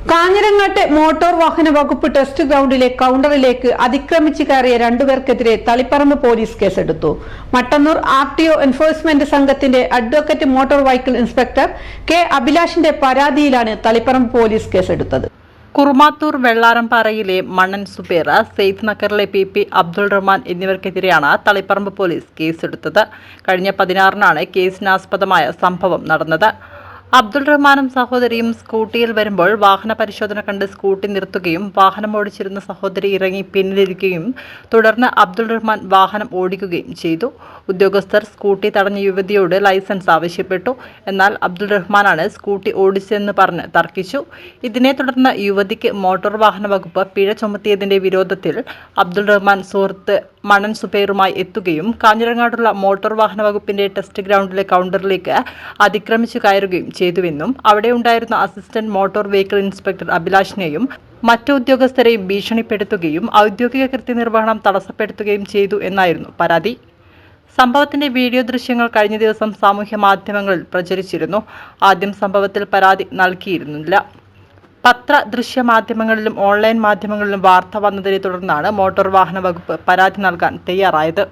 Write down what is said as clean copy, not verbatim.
കാഞ്ഞിരങ്ങാട്ടെ motor വാഹന വകുപ്പ് test ഗ്രൗണ്ടിലെ കൌണ്ടറിലേക്ക് അതിക്രമിച്ച് കയറിയ രണ്ടുപേർക്കെതിരെ തളിപ്പറമ്പ് പോലീസ് കേസെടുത്തു. മട്ടന്നൂർ RTO എൻഫോഴ്സ്മെന്റ് സംഘത്തിന്റെ advocate motor vehicle inspector K അഭിലാഷിന്റെ പരാതിയിലാണ് തളിപ്പറമ്പ് പോലീസ് കേസെടുത്തത്. കുറുമാത്തൂർ വെള്ളാരംപാറയിലെ മണ്ണൻ സുബേർ, സെയ്ദ് നഗറിലെ PP അബ്ദുൾ റഹ്മാൻ എന്നിവർക്കെതിരെയാണ് തളിപ്പറമ്പ് പോലീസ് കേസെടുത്തത്. കഴിഞ്ഞ 16-നാണ് കേസിനാസ്പദമായ സംഭവം നടന്നത്. അബ്ദുൾ റഹ്മാനും സഹോദരിയും സ്കൂട്ടിയിൽ വരുമ്പോൾ വാഹന പരിശോധന കണ്ട് സ്കൂട്ടി നിർത്തുകയും വാഹനം ഓടിച്ചിരുന്ന സഹോദരി ഇറങ്ങി പിന്നിലിരിക്കുകയും തുടർന്ന് അബ്ദുൾ റഹ്മാൻ വാഹനം ഓടിക്കുകയും ചെയ്തു. ഉദ്യോഗസ്ഥർ സ്കൂട്ടി തടഞ്ഞ യുവതിയോട് ലൈസൻസ് ആവശ്യപ്പെട്ടു. എന്നാൽ അബ്ദുൾ റഹ്മാനാണ് സ്കൂട്ടി ഓടിച്ചതെന്ന് പറഞ്ഞ് തർക്കിച്ചു. ഇതിനെ തുടർന്ന് യുവതിക്ക് മോട്ടോർ വാഹന വകുപ്പ് പിഴ ചുമത്തിയതിന്റെ വിരോധത്തിൽ അബ്ദുൾ റഹ്മാൻ സുഹൃത്ത് മണ്ണൻ സുബൈറുമായി എത്തുകയും കാഞ്ഞിരങ്ങാടുള്ള മോട്ടോർ വാഹന വകുപ്പിന്റെ ടെസ്റ്റ് ഗ്രൗണ്ടിലെ കൌണ്ടറിലേക്ക് അതിക്രമിച്ചു കയറുകയും ചെയ്തുവെന്നും അവിടെ ഉണ്ടായിരുന്ന അസിസ്റ്റന്റ് മോട്ടോർ വെഹിക്കിൾ ഇൻസ്പെക്ടർ അഭിലാഷിനെയും മറ്റു ഉദ്യോഗസ്ഥരെയും ഭീഷണിപ്പെടുത്തുകയും ഔദ്യോഗിക കൃത്യനിർവഹണം തടസ്സപ്പെടുത്തുകയും ചെയ്തു എന്നായിരുന്നു പരാതി. സംഭവത്തിന്റെ വീഡിയോ ദൃശ്യങ്ങൾ കഴിഞ്ഞ ദിവസം സാമൂഹ്യ മാധ്യമങ്ങളിൽ പ്രചരിച്ചിരുന്നു. ആദ്യം സംഭവത്തിൽ പരാതി നൽകിയിരുന്നില്ല. പത്ര ദൃശ്യ മാധ്യമങ്ങളിലും ഓൺലൈൻ മാധ്യമങ്ങളിലും വാർത്ത വന്നതിനെ തുടർന്നാണ് മോട്ടോർ വാഹന വകുപ്പ് പരാതി നൽകാൻ തയ്യാറായത്.